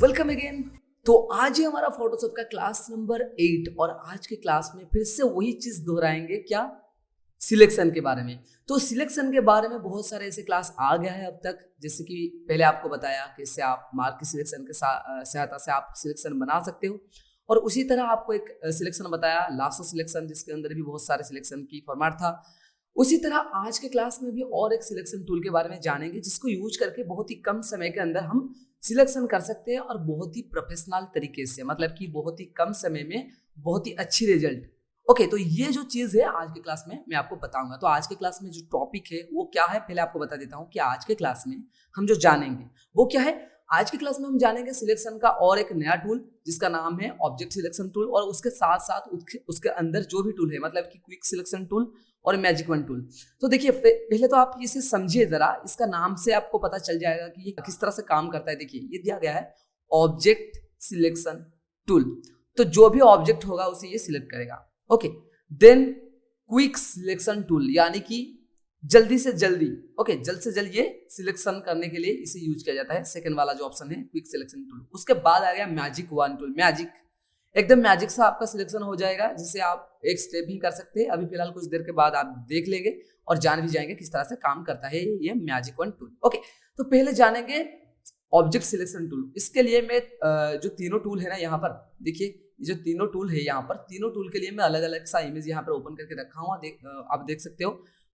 Welcome again. तो आज ही हमारा फोटोशॉप का क्लास नंबर 8 और आज के क्लास में फिर से वही चीज दोहराएंगे, क्या? सिलेक्शन के बारे में। तो सिलेक्शन के बारे में बहुत सारे ऐसे क्लास आ गया है अब तक, जैसे कि पहले आपको बताया कि इससे आप मार्क की सिलेक्शन के सहायता से आप सिलेक्शन बना सकते हो, और उसी तरह आपको एक सिलेक्शन बताया लासो सिलेक्शन, जिसके अंदर भी बहुत सारे सिलेक्शन की फॉर्मेट था। उसी तरह आज के क्लास में भी और एक सिलेक्शन टूल के बारे में जानेंगे, जिसको यूज करके बहुत ही कम समय के अंदर हम सिलेक्शन कर सकते हैं और बहुत ही प्रोफेशनल तरीके से, मतलब कि बहुत ही कम समय में बहुत ही अच्छी रिजल्ट। ओके, तो ये जो चीज है आज के क्लास में मैं आपको बताऊंगा। तो आज के क्लास में जो टॉपिक है वो क्या है, पहले आपको बता देता हूँ कि आज के क्लास में हम जो जानेंगे वो क्या है। आज की क्लास में हम जानेंगे सिलेक्शन का और एक नया टूल जिसका नाम है ऑब्जेक्ट सिलेक्शन टूल, और उसके साथ साथ उसके अंदर जो भी टूल है, मतलब कि क्विक सिलेक्शन टूल और मैजिक वन टूल। तो देखिए, पहले तो आप इसे समझिए जरा, इसका नाम से आपको पता चल जाएगा कि ये किस तरह से काम करता है। देखिए, ये दिया गया है ऑब्जेक्ट सिलेक्शन टूल, तो जो भी ऑब्जेक्ट होगा उसे ये सिलेक्ट करेगा। Okay, then quick selection tool, यानी कि जल्दी से जल्दी, ओके, जल्द से जल्द ये सिलेक्शन करने के लिए इसे यूज किया जाता है। सेकंड वाला जो ऑप्शन है क्विक सिलेक्शन टूल। उसके बाद आ गया मैजिक वन टूल। मैजिक, एकदम मैजिक से आपका सिलेक्शन हो जाएगा, जिसे आप एक स्टेप भी कर सकते हैं। अभी फिलहाल कुछ देर के बाद आप देख लेंगे और जान भी जाएंगे किस तरह से काम करता है ये मैजिक वन टूल। ओके, तो पहले जानेंगे ऑब्जेक्ट सिलेक्शन टूल। इसके लिए मैं जो तीनों टूल है ना, यहाँ पर देखिए, जो तीनों टूल है यहाँ पर, तीनों टूल के लिए मैं अलग अलग सा इमेज यहाँ पर ओपन करके रखा हूँ, आप देख सकते हो।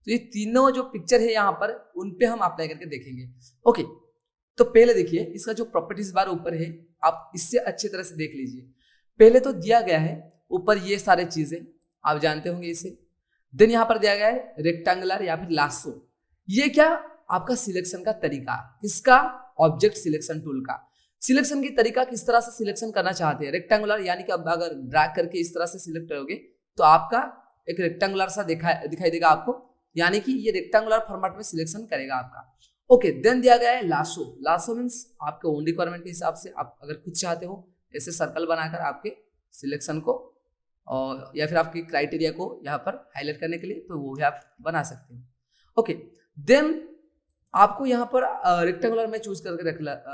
तो ये तीनों जो पिक्चर है यहाँ पर, उन पे हम अप्लाई करके देखेंगे। ओके, तो पहले देखिए, इसका जो प्रॉपर्टीज बार ऊपर है, आप इससे अच्छी तरह से देख लीजिए। पहले तो दिया गया है ऊपर ये सारे चीजें, आप जानते होंगे इसे। देन यहाँ पर दिया गया है रेक्टेंगुलर या फिर लासो। ये क्या? आपका सिलेक्शन का तरीका, किसका? ऑब्जेक्ट सिलेक्शन टूल का। सिलेक्शन की तरीका, किस तरह से सिलेक्शन करना चाहते हैं। रेक्टेंगुलर यानी कि अब अगर ड्रैग करके इस तरह से सिलेक्ट करोगे तो आपका एक रेक्टेंगुलर सा दिखाई देगा आपको, यानी कि ये रेक्टेंगुलर फॉर्मेट में सिलेक्शन करेगा आपका। ओके, देन दिया गया है लासो। लासो मीन्स आपके ओन रिक्वायरमेंट के हिसाब से आप अगर खुद चाहते हो ऐसे सर्कल बनाकर आपके सिलेक्शन को और या फिर आपकी क्राइटेरिया को यहाँ पर हाईलाइट करने के लिए, तो वो भी आप बना सकते हो। ओके, देन आपको यहाँ पर रेक्टेंगुलर में चूज करके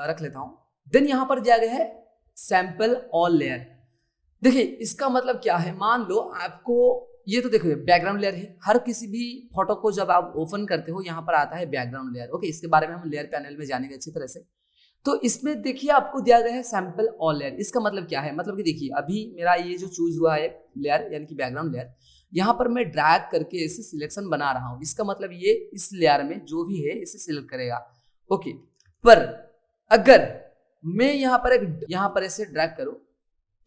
रख लेता हूँ। देन यहाँ पर दिया गया है सैंपल ऑल लेयर। देखिए, इसका मतलब क्या है, मान लो आपको ये, तो देखो बैकग्राउंड लेयर है। हर किसी भी फोटो को जब आप ओपन करते हो यहाँ पर आता है बैकग्राउंड लेयर। ओके, इसके बारे में हम लेयर पैनल में जानेंगे अच्छी तरह से। तो इसमें देखिए आपको दिया गया है सैंपल ऑल लेयर। इसका मतलब क्या है, मतलब कि देखिए अभी मेरा ये जो चूज हुआ है लेयर, यानी कि बैकग्राउंड लेयर, यहाँ पर मैं ड्रैग करके इसे सिलेक्शन बना रहा हूँ। इसका मतलब ये इस लेयर में जो भी है इसे सिलेक्ट करेगा। ओके, पर अगर मैं यहाँ पर ऐसे ड्रैग करूँ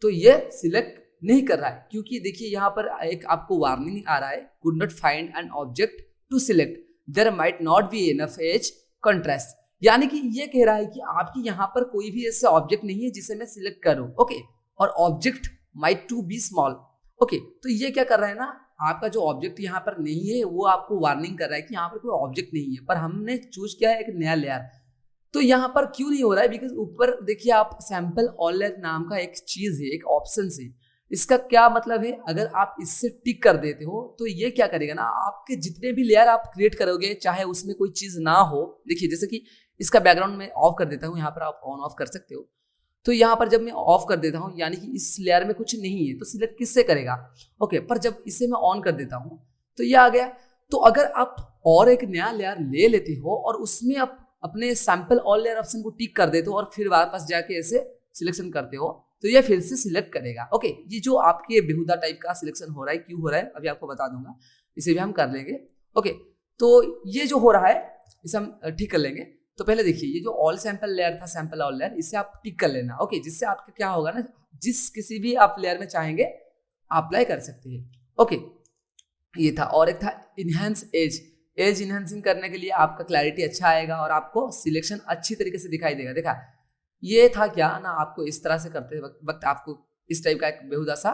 तो ये सिलेक्ट नहीं कर रहा है, क्योंकि देखिए यहाँ पर एक आपको वार्निंग आ रहा है, could not find an object to select, there might not be enough edge contrast. यानी कि ये कह रहा है कि आपकी यहाँ पर कोई भी ऐसे ऑब्जेक्ट नहीं है जिसे मैं सिलेक्ट करूं। ओके, और object might to be small. Okay, तो ये क्या कर रहा है ना, आपका जो ऑब्जेक्ट यहाँ पर नहीं है वो आपको वार्निंग कर रहा है कि यहाँ पर कोई ऑब्जेक्ट नहीं है, पर हमने चूज किया है एक नया लेयर। तो यहाँ पर क्यों नहीं हो रहा है, बिकॉज ऊपर देखिए आप सैंपल ऑल लेयर नाम का एक चीज है, एक ऑप्शन है। इसका क्या मतलब है, अगर आप इससे टिक कर देते हो तो ये क्या करेगा ना, आपके जितने भी लेयर आप क्रिएट करोगे चाहे उसमें कोई चीज ना हो, देखिए जैसे कि इसका बैकग्राउंड में ऑफ कर देता हूँ, यहाँ पर आप ऑन ऑफ कर सकते हो। तो यहाँ पर जब मैं ऑफ कर देता हूँ यानी कि इस लेयर में कुछ नहीं है, तो सिलेक्ट किससे करेगा। ओके, पर जब इसे मैं ऑन कर देता हूँ तो ये आ गया। तो अगर आप और एक नया लेयर ले लेते हो और उसमें आप अपने सैंपल ऑल लेयर ऑप्शन को टिक कर देते हो और फिर वापस जाके ऐसे सिलेक्शन करते हो, तो ये फिर से सिलेक्ट करेगा। ओके, ये जो आपके बेहुदा टाइप का सिलेक्शन हो रहा है, क्यों हो रहा है अभी आपको बता दूंगा, इसे भी हम कर लेंगे। ओके, तो ये जो हो रहा है इसे हम ठीक कर लेंगे। तो पहले देखिए, ये जो ऑल सैंपल लेयर था, सैंपल ऑल लेयर, इसे आप टिक कर लेना। ओके, जिससे आपका क्या होगा ना, जिस किसी भी आप लेयर में चाहेंगे अप्लाई कर सकते हैं। ओके, ये था। और एक था इनहेंस एज। एज इनहेंसिंग करने के लिए आपका क्लैरिटी अच्छा आएगा और आपको सिलेक्शन अच्छी तरीके से दिखाई देगा। देखा, ये था क्या ना, आपको इस तरह से करते वक्त आपको इस टाइप का एक बेहुदा सा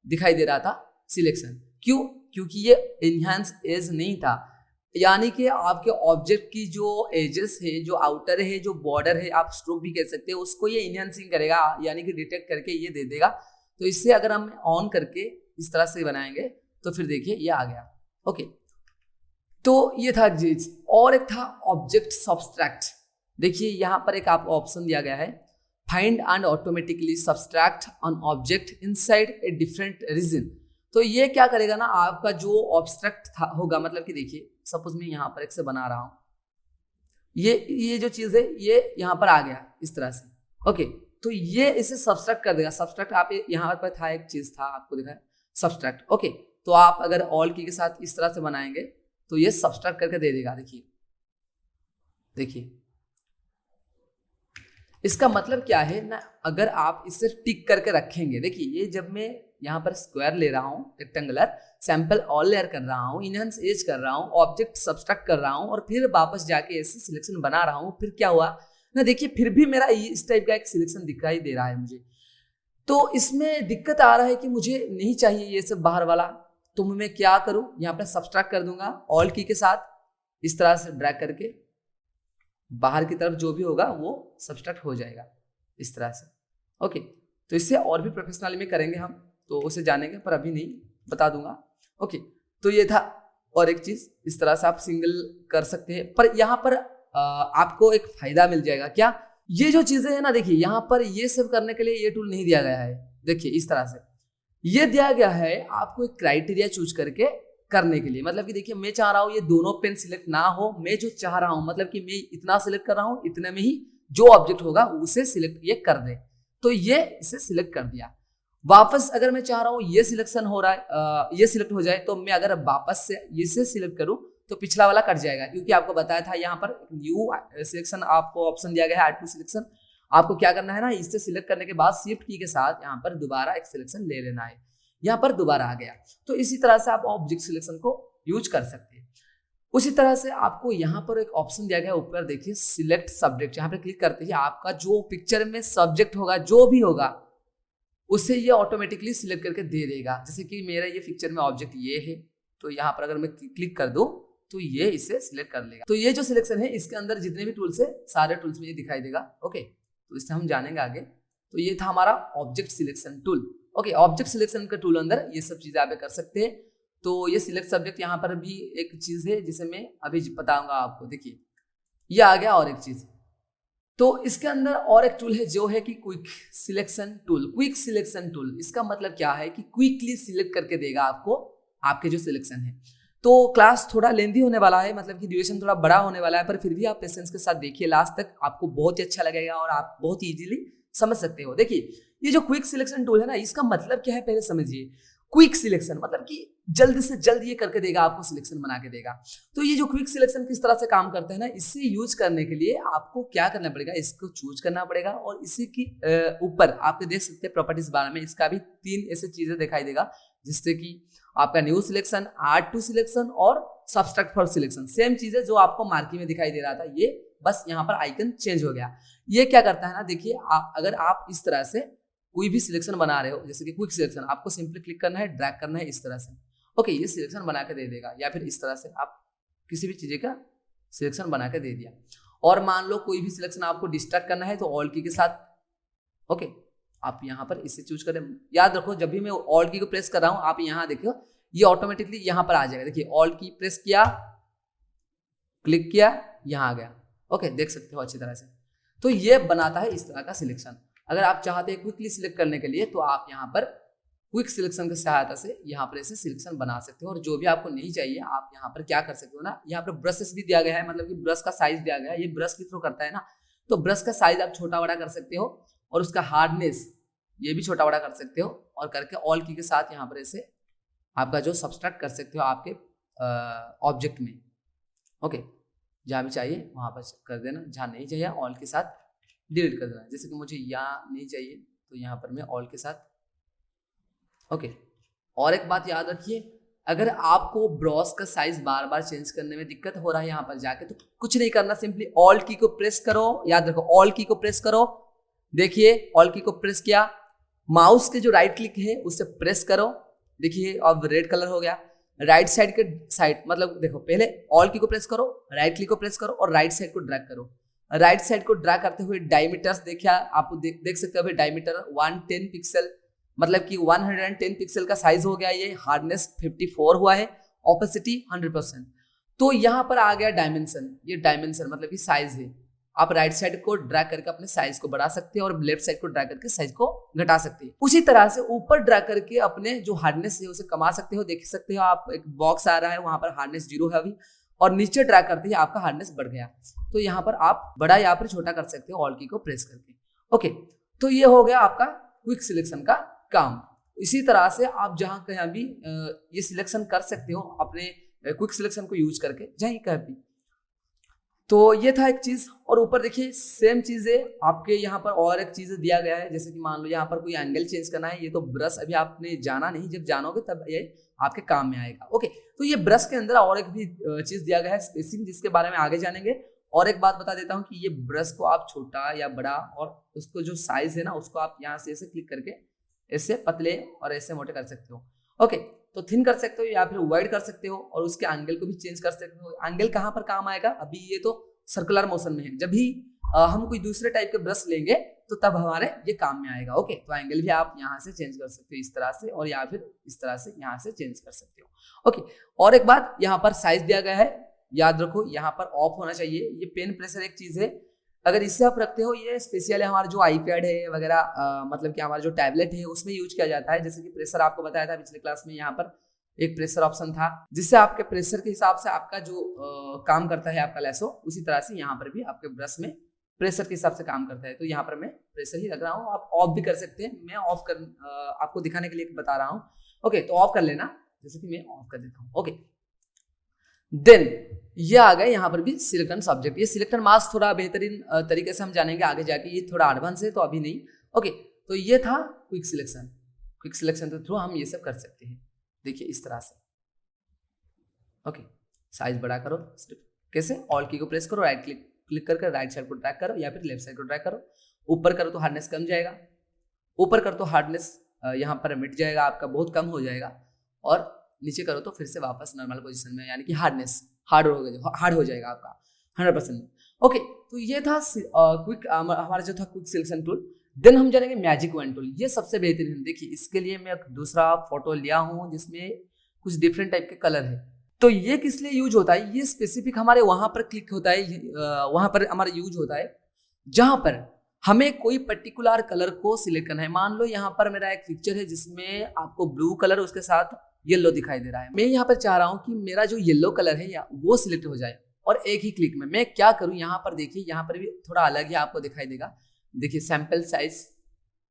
दिखाई दे रहा था सिलेक्शन। क्यों? क्योंकि ये इनहेंस एज नहीं था, यानी कि आपके ऑब्जेक्ट की जो एजेस है, जो आउटर है, जो बॉर्डर है, आप स्ट्रोक भी कह सकते हैं, उसको ये इनहेंसिंग करेगा, यानी कि डिटेक्ट करके ये दे देगा। तो इससे अगर हम ऑन करके इस तरह से बनाएंगे तो फिर देखिए ये आ गया। ओके, तो ये था चीज। और एक था ऑब्जेक्ट सब्सट्रैक्ट। देखिए यहाँ पर एक आपको ऑप्शन दिया गया है, find and automatically subtract on object inside a different region. तो ये क्या करेगा ना, आपका जो ऑब्स्ट्रक्ट होगा, मतलब कि देखिए सपोज मैं यहाँ पर एक से बना रहा हूँ, ये जो चीज है ये यहाँ पर आ गया इस तरह से, ओके। तो ये इसे सब्सट्रैक्ट कर देगा। सब्सट्रैक्ट आप यहाँ पर था, एक चीज था आपको दिखा सब्सट्रैक्ट, ओके। तो आप अगर ऑल की के साथ इस तरह से बनाएंगे तो ये सब्सट्रैक्ट करके दे देगा। देखिए देखिए इसका मतलब क्या है ना, अगर आप इसे टिक करके रखेंगे, देखिए ये जब मैं यहाँ पर स्क्वायर ले रहा हूँ, रेक्टेंगुलर सैंपल ऑल लेयर कर रहा हूँ, इनहेंस एज कर रहा हूँ, ऑब्जेक्ट सब्सट्रैक्ट कर रहा हूँ और फिर वापस जाके ऐसे सिलेक्शन बना रहा हूँ, फिर क्या हुआ ना, देखिए फिर भी मेरा इस टाइप का एक सिलेक्शन दिखाई दे रहा है मुझे। तो इसमें दिक्कत आ रहा है कि मुझे नहीं चाहिए ये सब बाहर वाला, तो मैं क्या करूँ, यहाँ पर सब्सट्रैक्ट कर दूंगा ऑल की के साथ, इस तरह से ड्रैग करके बाहर की तरफ जो भी होगा वो सब्सट्रैक्ट हो जाएगा इस तरह से, ओके। तो इससे और भी प्रोफेशनली में करेंगे हम, तो उसे जानेंगे, पर अभी नहीं बता दूंगा, ओके। तो ये था। और एक चीज इस तरह से आप सिंगल कर सकते हैं, पर यहाँ पर आपको एक फायदा मिल जाएगा। क्या, ये जो चीजें है ना, देखिए यहाँ पर ये सब करने के लिए ये टूल नहीं दिया गया है। देखिए इस तरह से ये दिया गया है आपको एक क्राइटेरिया चूज करके करने के लिए। मतलब कि देखिए मैं चाह रहा हूँ ये दोनों पेन सिलेक्ट ना हो, मैं जो चाह रहा हूँ मतलब कि मैं इतना सिलेक्ट कर रहा हूँ, इतने में ही जो ऑब्जेक्ट होगा उसे सिलेक्ट ये कर दे, तो ये इसे सिलेक्ट कर दिया। वापस अगर मैं चाह रहा हूँ ये सिलेक्शन हो रहा है, ये सिलेक्ट हो जाए, तो मैं अगर वापस से इसे सिलेक्ट करूँ तो पिछला वाला कट जाएगा, क्योंकि आपको बताया था यहाँ पर न्यू सिलेक्शन आपको ऑप्शन दिया गया है, ऐड टू सिलेक्शन। आपको क्या करना है ना, इसे सिलेक्ट करने के बाद शिफ्ट की के साथ यहाँ पर दोबारा एक सिलेक्शन ले लेना है। यहाँ पर दोबारा आ गया, तो इसी तरह से आप ऑब्जेक्ट सिलेक्शन को यूज कर सकते हैं। उसी तरह से आपको यहाँ पर एक ऑप्शन दिया गया ऊपर, देखिए सिलेक्ट सब्जेक्ट। यहाँ पर क्लिक करते ही आपका जो पिक्चर में सब्जेक्ट होगा, जो भी होगा, उसे ये ऑटोमेटिकली सिलेक्ट करके दे देगा। जैसे कि मेरा ये पिक्चर में ऑब्जेक्ट ये है, तो यहाँ पर अगर मैं क्लिक कर दूं तो ये इसे सिलेक्ट कर लेगा। तो ये जो सिलेक्शन है इसके अंदर जितने भी टूल्स है सारे टूल्स में ये दिखाई देगा, ओके। तो इससे हम जानेंगे आगे। तो ये था हमारा object selection tool, okay. Object selection का टूल अंदर ये सब चीजें आप कर सकते हैं। तो ये सिलेक्ट सब्जेक्ट, यहाँ पर भी एक चीज है जिसे मैं अभी बताऊंगा आपको। देखिए ये आ गया। और एक चीज, तो इसके अंदर और एक टूल है जो है कि quick selection tool. Quick selection tool इसका मतलब क्या है कि क्विकली सिलेक्ट करके देगा आपको आपके जो सिलेक्शन है। तो क्लास थोड़ा लेंदी होने वाला है, मतलब कि ड्यूरेशन थोड़ा बड़ा होने वाला है, पर फिर भी आप पेशेंस के साथ देखिए लास्ट तक, आपको बहुत ही अच्छा लगेगा और आप बहुत ही इजीली समझ सकते हो। देखिए ये जो क्विक सिलेक्शन टूल है ना, इसका मतलब क्या है पहले समझिए। क्विक सिलेक्शन मतलब कि जल्द से जल्द ये करके देगा, आपको सिलेक्शन बना के देगा। तो ये जो क्विक सिलेक्शन किस तरह से काम करता है ना, इससे यूज करने के लिए आपको क्या करना पड़ेगा, इसको चूज करना पड़ेगा। और इसी की ऊपर आप देख सकते हैं प्रॉपर्टीज बारे में, इसका भी 3 ऐसे चीजें दिखाई देगा, जिससे कि आपका new selection, add to selection और सब्सट्रैक्ट फॉर सिलेक्शन। सेम चीजें जो आपको मार्की में दिखाई दे रहा था, ये बस यहाँ पर आइकन चेंज हो गया। ये क्या करता है ना, देखिए अगर आप इस तरह से कोई भी सिलेक्शन बना रहे हो, जैसे कि क्विक सिलेक्शन, आपको सिंपली क्लिक करना है, ड्रैग करना है इस तरह से, ओके। ये सिलेक्शन बना के दे देगा। या फिर इस तरह से आप किसी भी चीज का सिलेक्शन बना के दे दिया। और मान लो कोई भी सिलेक्शन आपको डिस्ट्रैक्ट करना है, तो ऑल की के साथ, ओके, आप यहाँ पर इसे चूज करें। याद रखो जब भी मैं ऑल की को प्रेस कर रहा हूँ, आप यहाँ देखियो ये ऑटोमेटिकली यहाँ पर आ जाएगा। देखिए ऑल की प्रेस किया, क्लिक किया, यहाँ आ गया, ओके, देख सकते हो अच्छी तरह से। तो ये बनाता है इस तरह का सिलेक्शन। अगर आप चाहते हैं क्विकली सिलेक्ट करने के लिए, तो आप यहाँ पर क्विक सिलेक्शन की सहायता से यहाँ पर ऐसे सिलेक्शन बना सकते हो। और जो भी आपको नहीं चाहिए, आप यहाँ पर क्या कर सकते हो ना, यहाँ पर ब्रशेस भी दिया गया है, मतलब कि ब्रश का साइज दिया गया है। ये ब्रश के थ्रू करता है ना, तो ब्रश का साइज आप छोटा बड़ा कर सकते हो और उसका हार्डनेस ये भी छोटा बड़ा कर सकते हो। और करके ऑल की के साथ यहाँ पर ऐसे आपका जो सब्सट्रैक्ट कर सकते हो आपके ऑब्जेक्ट में, ओके। जहाँ भी चाहिए वहाँ पर कर देना, जहाँ नहीं चाहिए ऑल के साथ डिलीट कर देना। जैसे कि मुझे यहाँ नहीं चाहिए, तो यहाँ पर मैं ऑल के साथ, ओके। और एक बात याद रखिए, अगर आपको ब्रश का साइज बार बार चेंज करने में दिक्कत हो रहा है यहाँ पर जाके, तो कुछ नहीं करना, सिंपली ऑल की को प्रेस करो। याद रखो ऑल की को प्रेस करो। देखिए ऑल की को प्रेस किया, माउस के जो राइट क्लिक है उससे प्रेस करो। देखिए अब रेड कलर हो गया। राइट साइड के साइड, मतलब देखो पहले ऑल की को प्रेस करो, राइट क्लिक को प्रेस करो और राइट साइड को ड्रैग करो। राइट साइड को ड्रैग करते हुए डायमीटर्स देखिए, आप देख सकते हो अभी डायमीटर 110 पिक्सल, मतलब कि 110 पिक्सल का साइज हो गया। ये हार्डनेस 54 हुआ है, ओपेसिटी 100%। तो यहाँ पर आ गया डायमेंशन। ये डायमेंशन मतलब कि साइज है, आप राइट साइड को ड्रैग करके अपने साइज को बढ़ा सकते हैं और लेफ्ट साइड को ड्रैग करके साइज को घटा सकते हैं। उसी तरह से ऊपर ड्रैग करके अपने जो हार्डनेस है उसे कमा सकते हो। देख सकते हो आप एक बॉक्स आ रहा है, वहां पर हार्डनेस 0 है अभी, और नीचे ड्रैग करते ही आपका हार्डनेस बढ़ गया। तो यहाँ पर आप बड़ा या फिर छोटा कर सकते हो ऑल की को प्रेस करके। ओके, तो ये हो गया आपका क्विक सिलेक्शन का काम। इसी तरह से आप जहां कहीं भी ये सिलेक्शन कर सकते हो अपने क्विक सिलेक्शन को यूज करके जहीं कहीं भी। तो ये था एक चीज। और ऊपर देखिए सेम चीज है आपके यहाँ पर और एक चीज दिया गया है, जैसे कि मान लो यहाँ पर कोई एंगल चेंज करना है। ये तो ब्रश अभी आपने जाना नहीं, जब जानोगे तब ये आपके काम में आएगा। ओके, तो ये ब्रश के अंदर और एक भी चीज दिया गया है स्पेसिंग, जिसके बारे में आगे जानेंगे। और एक बात बता देता हूँ कि ये ब्रश को आप छोटा या बड़ा और उसको जो साइज है ना उसको आप यहाँ से ऐसे क्लिक करके ऐसे पतले और ऐसे मोटे कर सकते हो। ओके, तो थिन कर सकते हो या फिर वाइड कर सकते हो और उसके एंगल को भी चेंज कर सकते हो। एंगल कहाँ पर काम आएगा, अभी ये तो सर्कुलर मोशन में है, जब भी हम कोई दूसरे टाइप के ब्रश लेंगे तो तब हमारे ये काम में आएगा। ओके, तो एंगल भी आप यहाँ से चेंज कर सकते हो इस तरह से, और या फिर इस तरह से यहाँ से चेंज कर सकते हो। ओके, और एक बात यहाँ पर साइज दिया गया है, याद रखो यहाँ पर ऑफ होना चाहिए। ये पेन प्रेशर एक चीज है, अगर इससे आप रखते हो, ये स्पेशली हमारा जो आईपैड है वगैरह मतलब कि हमारा जो टैबलेट है उसमें यूज किया जाता है। जैसे कि प्रेशर आपको बताया था पिछले क्लास में, यहाँ पर एक प्रेशर ऑप्शन था जिससे आपके प्रेशर के हिसाब से आपका जो काम करता है आपका लैसो, उसी तरह से यहाँ पर भी आपके ब्रश में प्रेशर के हिसाब से काम करता है। तो यहाँ पर मैं प्रेशर ही रख रहा हूँ, आप ऑफ भी कर सकते हैं। मैं ऑफ कर आपको दिखाने के लिए बता रहा हूँ। ओके, तो ऑफ कर लेना, जैसे कि मैं ऑफ कर देता हूँ। ओके, देन ये आ गए यहाँ पर भी सिलेक्ट सब्जेक्ट। ये सिलेक्ट मास्क थोड़ा बेहतरीन तरीके से हम जानेंगे आगे जाके, ये थोड़ा एडवांस है तो अभी नहीं। ओके, तो ये था क्विक सिलेक्शन। क्विक सिलेक्शन के थ्रू हम ये सब कर सकते हैं, देखिए इस तरह से। ओके, साइज बड़ा करो, कैसे, ऑल की को प्रेस करो, राइट क्लिक करके राइट साइड को ड्रैग करो या फिर लेफ्ट साइड को ड्रैग करो। ऊपर करो तो हार्डनेस कम जाएगा, ऊपर करो तो हार्डनेस यहाँ पर मिट जाएगा आपका, बहुत कम हो जाएगा। और नीचे करो तो फिर से वापस नॉर्मल पोजीशन में, यानी कि हार्डनेस हार्ड हो जाएगा आपका 100%। ओके, तो ये था क्विक हमारा जो था क्विक सिलेक्शन टूल। देन हम जानेंगे मैजिक वन टूल। ये सबसे बेहतरीन, देखिए इसके लिए मैं एक दूसरा फोटो लिया हूँ जिसमें कुछ डिफरेंट टाइप के कलर है। तो ये किस लिए यूज होता है, ये स्पेसिफिक हमारे वहां पर क्लिक होता है, वहां पर हमारा यूज होता है जहां पर हमें कोई पर्टिकुलर कलर को सिलेक्ट करना है। मान लो यहाँ पर मेरा एक पिक्चर है जिसमें आपको ब्लू कलर उसके साथ येलो दिखाई दे रहा है। मैं यहाँ पर चाह रहा हूँ कि मेरा जो येलो कलर है या वो सिलेक्ट हो जाए और एक ही क्लिक में। मैं क्या करूँ, यहाँ पर देखिए, यहाँ पर भी थोड़ा अलग ही आपको दिखाई देगा। देखिए sample size,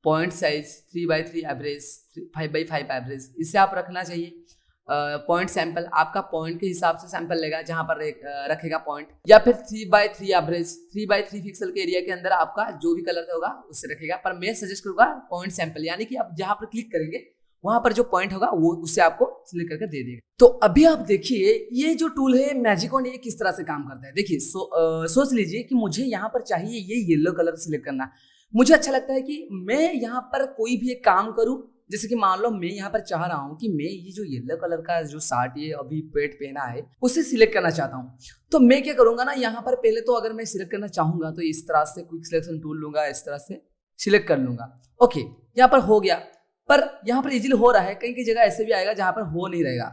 point size 3x3 average, 5x5 average, इसे आप रखना चाहिए। पॉइंट सैंपल आपका पॉइंट के हिसाब से सैंपल लेगा, जहां पर रखेगा पॉइंट, या फिर 3x3 एवरेज, 3x3 पिक्सल के एरिया के अंदर आपका जो भी कलर होगा उससे रखेगा। पर मैं सजेस्ट करूंगा पॉइंट सैंपल, यानी कि आप जहां पर क्लिक करेंगे वहां पर जो पॉइंट होगा वो उससे आपको सिलेक्ट करके दे देगा। तो अभी आप देखिए ये जो टूल है मैजिक वन, ये किस तरह से काम करता है। देखिए सोच लीजिए कि मुझे यहाँ पर चाहिए ये येलो कलर सिलेक्ट करना। मुझे अच्छा लगता है कि मैं यहाँ पर कोई भी एक काम करूं, जैसे कि मान लो मैं यहाँ पर चाह रहा हूँ कि मैं ये जो येलो कलर का जो शर्ट ये अभी पेट पहना है उसे सिलेक्ट करना चाहता हूँ। तो मैं क्या करूंगा ना, यहाँ पर पहले तो अगर मैं सिलेक्ट करना चाहूंगा तो इस तरह से क्विक सिलेक्शन टूल लूंगा, इस तरह से सिलेक्ट कर लूंगा। ओके, यहाँ पर हो गया, पर यहाँ पर इजीली हो रहा है। कई कई जगह ऐसे भी आएगा जहाँ पर हो नहीं रहेगा।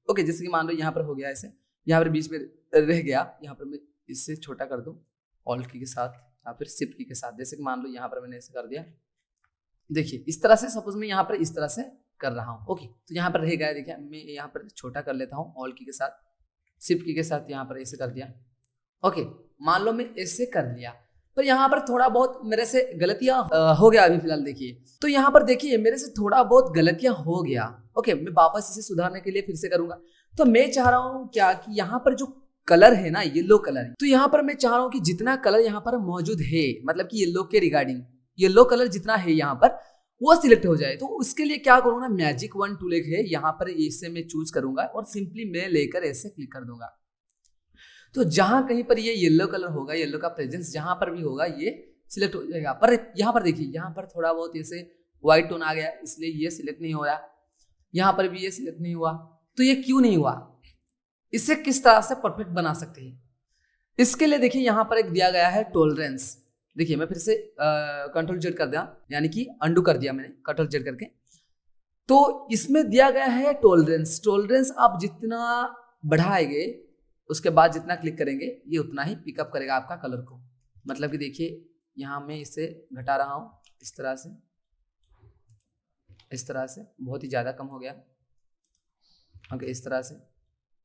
ओके, जैसे कि मान लो यहाँ पर हो गया ऐसे, यहाँ पर बीच में रह गया, यहाँ पर मैं इससे छोटा कर दूँ ऑल्ट की के साथ या फिर शिफ्ट की के साथ। जैसे कि मान लो यहाँ पर मैंने ऐसे कर दिया, देखिए इस तरह से, सपोज मैं यहाँ पर इस तरह से कर रहा हूँ। ओके, तो यहाँ पर रह गया, देखिए मैं यहाँ पर छोटा कर लेता हूँ ऑल की के साथ, शिफ्ट की के साथ यहाँ पर ऐसे कर दिया। ओके, मान लो मैं ऐसे कर लिया, पर यहाँ पर थोड़ा बहुत मेरे से गलतियां हो गया अभी फिलहाल। देखिए तो यहाँ पर देखिए मेरे से थोड़ा बहुत गलतियां हो गया। ओके, मैं वापस इसे सुधारने के लिए फिर से करूंगा। तो मैं चाह रहा हूँ क्या कि यहाँ पर जो कलर है ना, येलो कलर, तो यहाँ पर मैं चाह रहा हूँ कि जितना कलर यहाँ पर मौजूद है, मतलब कि येलो के रिगार्डिंग येलो कलर जितना है यहाँ पर वो सिलेक्ट हो जाए। तो उसके लिए क्या करूंगा, मैजिक वन टूल एक है, यहाँ पर इसे मैं चूज करूंगा और सिंपली मैं लेकर ऐसे क्लिक कर दूंगा। तो जहां कहीं पर ये येलो कलर होगा, येलो का प्रेजेंस जहां पर भी होगा ये सिलेक्ट हो जाएगा। पर यहाँ पर देखिए, यहाँ पर थोड़ा बहुत ऐसे व्हाइट टोन आ गया, इसलिए ये सिलेक्ट नहीं हो रहा। यहाँ पर भी ये सिलेक्ट नहीं हुआ। तो ये क्यों नहीं हुआ, इसे किस तरह से परफेक्ट बना सकते हैं, इसके लिए देखिए यहाँ पर एक दिया गया है टॉलरेंस। देखिए मैं फिर से कंट्रोल जेड कर दिया, यानी कि अंडू कर दिया मैंने कंट्रोल जेड करके। तो इसमें दिया गया है टॉलरेंस। टॉलरेंस आप जितना बढ़ाएंगे उसके बाद जितना क्लिक करेंगे ये उतना ही पिकअप करेगा आपका कलर को। मतलब कि देखिए यहाँ मैं इसे घटा रहा हूँ इस तरह से, बहुत ही ज़्यादा कम हो गया। ओके, इस तरह से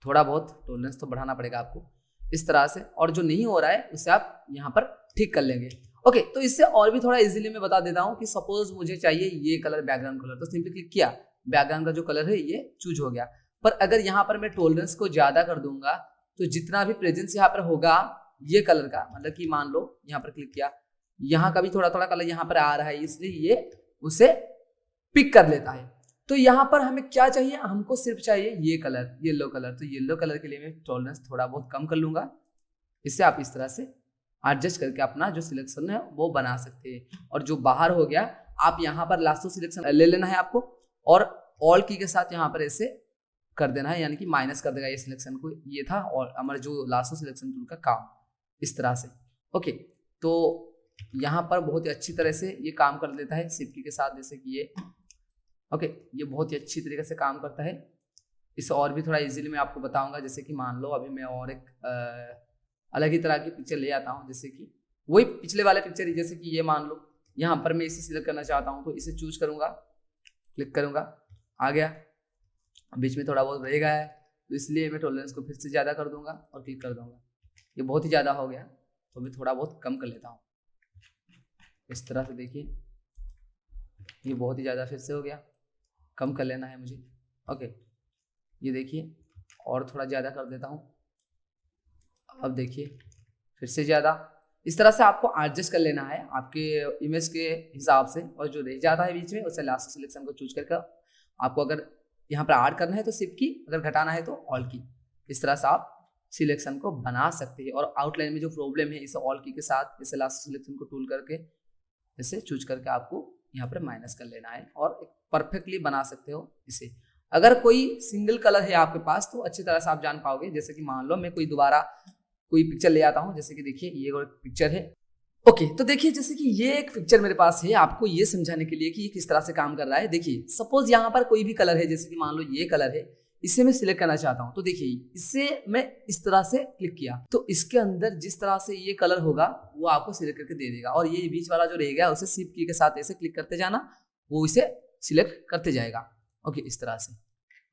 थोड़ा बहुत टॉलरेंस तो बढ़ाना पड़ेगा आपको इस तरह से, और जो नहीं हो रहा है उसे आप यहाँ पर ठीक कर लेंगे। ओके, तो इससे और भी थोड़ा इजीली मैं बता देता हूँ कि सपोज मुझे चाहिए ये कलर बैकग्राउंड कलर, तो सिंपली क्लिक किया, बैकग्राउंड का जो कलर है ये चूज हो गया। पर अगर यहाँ पर मैं टॉलरेंस को ज्यादा कर दूंगा तो जितना भी प्रेजेंस यहाँ पर होगा ये कलर का, मतलब कि मान लो यहाँ पर क्लिक किया, यहाँ का भी थोड़ा थोड़ा कलर यहाँ पर आ रहा है, इसलिए ये उसे पिक कर लेता है। तो यहाँ पर हमें क्या चाहिए, हमको सिर्फ चाहिए ये कलर, येलो कलर। तो येलो कलर के लिए मैं टॉलरेंस थोड़ा बहुत कम कर लूंगा। इससे आप इस तरह से एडजस्ट करके अपना जो सिलेक्शन है वो बना सकते हैं। और जो बाहर हो गया, आप यहाँ पर लास्टो सिलेक्शन ले लेना है आपको, और ऑल की के साथ यहाँ पर ऐसे कर देना है, यानी कि माइनस कर देगा ये सिलेक्शन को। ये था और हमारा जो लास्टो सिलेक्शन टूल का काम, इस तरह से। ओके, तो यहाँ पर बहुत ही अच्छी तरह से ये काम कर लेता है शिफ्ट की के साथ, जैसे कि ये। ओके, ये बहुत ही अच्छी तरीके से काम करता है। इसे और भी थोड़ा इजीली मैं आपको बताऊंगा, जैसे कि मान लो अभी मैं और एक अलग ही तरह की पिक्चर ले आता हूँ, जैसे कि वही पिछले वाले पिक्चर, जैसे कि ये मान लो यहाँ पर मैं इसे सिलेक्ट करना चाहता हूँ, तो इसे चूज करूंगा, क्लिक करूंगा, आ गया। बीच में थोड़ा बहुत रहेगा है, तो इसलिए मैं टॉलरेंस को फिर से ज़्यादा कर दूंगा और क्लिक कर दूंगा। ये बहुत ही ज़्यादा हो गया, तो मैं थोड़ा बहुत कम कर लेता हूँ इस तरह से। देखिए ये बहुत ही ज़्यादा फिर से हो गया, कम कर लेना है मुझे। ओके, ये देखिए और थोड़ा ज़्यादा कर देता हूँ। अब देखिए फिर से ज़्यादा। इस तरह से आपको एडजस्ट कर लेना है आपके इमेज के हिसाब से, और जो रह जाता है बीच में उसे लास्ट सिलेक्शन को चूज करके आपको अगर यहाँ पर ऐड करना है तो शिफ्ट की, अगर घटाना है तो ऑल की। इस तरह से आप सिलेक्शन को बना सकते हैं। और आउटलाइन में जो प्रॉब्लम है, इसे ऑल की के साथ इसे लास्ट सिलेक्शन को टूल करके इसे चूज करके आपको यहाँ पर माइनस कर लेना है और परफेक्टली बना सकते हो इसे। अगर कोई सिंगल कलर है आपके पास तो अच्छी तरह से आप जान पाओगे। जैसे कि मान लो मैं कोई पिक्चर ले आता हूँ, जैसे कि देखिए ये एक पिक्चर है। ओके, तो देखिए जैसे कि ये एक पिक्चर मेरे पास है, आपको ये समझाने के लिए कि ये किस तरह से काम कर रहा है। देखिए सपोज यहाँ पर कोई भी कलर है, जैसे कि मान लो ये कलर है, इसे मैं सिलेक्ट करना चाहता हूँ। तो देखिए इससे मैं इस तरह से क्लिक किया तो इसके अंदर जिस तरह से ये कलर होगा वो आपको सिलेक्ट करके दे देगा, और ये बीच वाला जो रहेगा उसे शिफ्ट की के साथ ऐसे क्लिक करते जाना, वो इसे सिलेक्ट करते जाएगा। ओके, इस तरह से।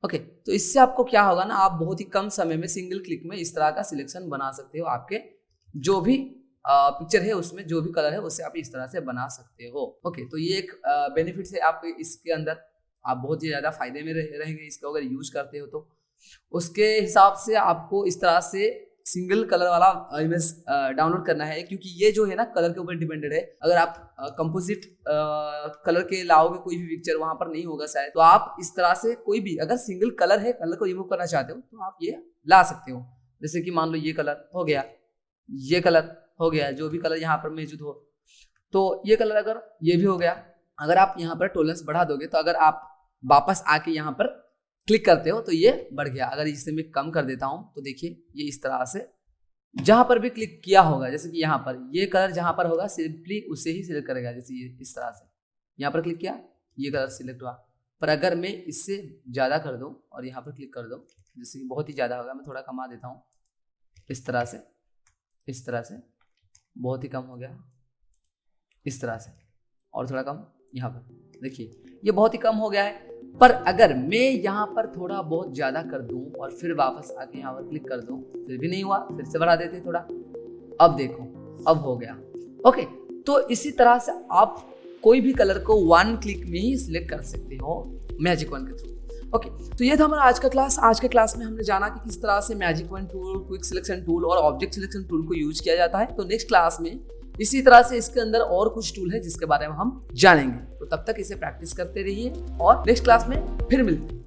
ओके, तो इससे आपको क्या होगा ना, आप बहुत ही कम समय में सिंगल क्लिक में इस तरह का सिलेक्शन बना सकते हो। आपके जो भी पिक्चर है उसमें जो भी कलर है उससे आप इस तरह से बना सकते हो। ओके, तो ये एक बेनिफिट है आपके इसके अंदर, आप बहुत ही ज़्यादा फायदे में रहेंगे इसको अगर यूज करते हो तो। उसके हिसाब से आपको इस तरह से सिंगल कलर वाला इमेज डाउनलोड करना है, क्योंकि ये जो है ना कलर के ऊपर डिपेंडेड है। अगर आप कंपोजिट कलर के लाओगे कोई भी पिक्चर, वहां पर नहीं होगा शायद, तो आप इस तरह से कोई भी अगर सिंगल कलर है, कलर को रिमूव करना चाहते हो तो आप ये ला सकते हो। जैसे कि मान लो ये कलर हो गया, ये कलर हो गया, जो भी कलर यहाँ पर मौजूद हो, तो ये कलर अगर ये भी हो गया। अगर आप यहाँ पर टॉलरेंस बढ़ा दोगे तो अगर आप वापस आके यहाँ पर क्लिक करते हो तो ये बढ़ गया। अगर इसे मैं कम कर देता हूँ तो देखिए ये इस तरह से जहां पर भी क्लिक किया होगा, जैसे कि यहाँ पर ये कलर जहां पर होगा सिंपली उसे ही सिलेक्ट करेगा। जैसे ये इस तरह से यहाँ पर क्लिक किया, ये कलर सिलेक्ट हुआ। पर अगर मैं इससे ज़्यादा कर दूँ और यहाँ पर क्लिक कर दूँ, जैसे कि बहुत ही ज़्यादा होगा, मैं थोड़ा कमा देता हूँ इस तरह से, इस तरह से बहुत ही कम हो गया, इस तरह से, और थोड़ा कम यहाँ पर देखिए ये बहुत ही कम हो गया है। पर अगर मैं यहाँ पर थोड़ा बहुत ज़्यादा कर दूँ और फिर वापस आके यहाँ पर क्लिक कर दूँ, फिर भी नहीं हुआ, फिर से बढ़ा देते थोड़ा, अब देखो अब हो गया। ओके, तो इसी तरह से आप कोई भी कलर को वन क्लिक में ही सिलेक्ट कर सकते हो मैजिक वन के थ्रू। ओके, तो ये था हमारा आज का क्लास। आज के क्लास में हमने जाना कि किस तरह से magic one tool, quick selection tool और ऑब्जेक्ट सिलेक्शन टूल को यूज किया जाता है। तो नेक्स्ट क्लास में इसी तरह से इसके अंदर और कुछ टूल है जिसके बारे में हम जानेंगे। तो तब तक इसे प्रैक्टिस करते रहिए और नेक्स्ट क्लास में फिर मिलते हैं।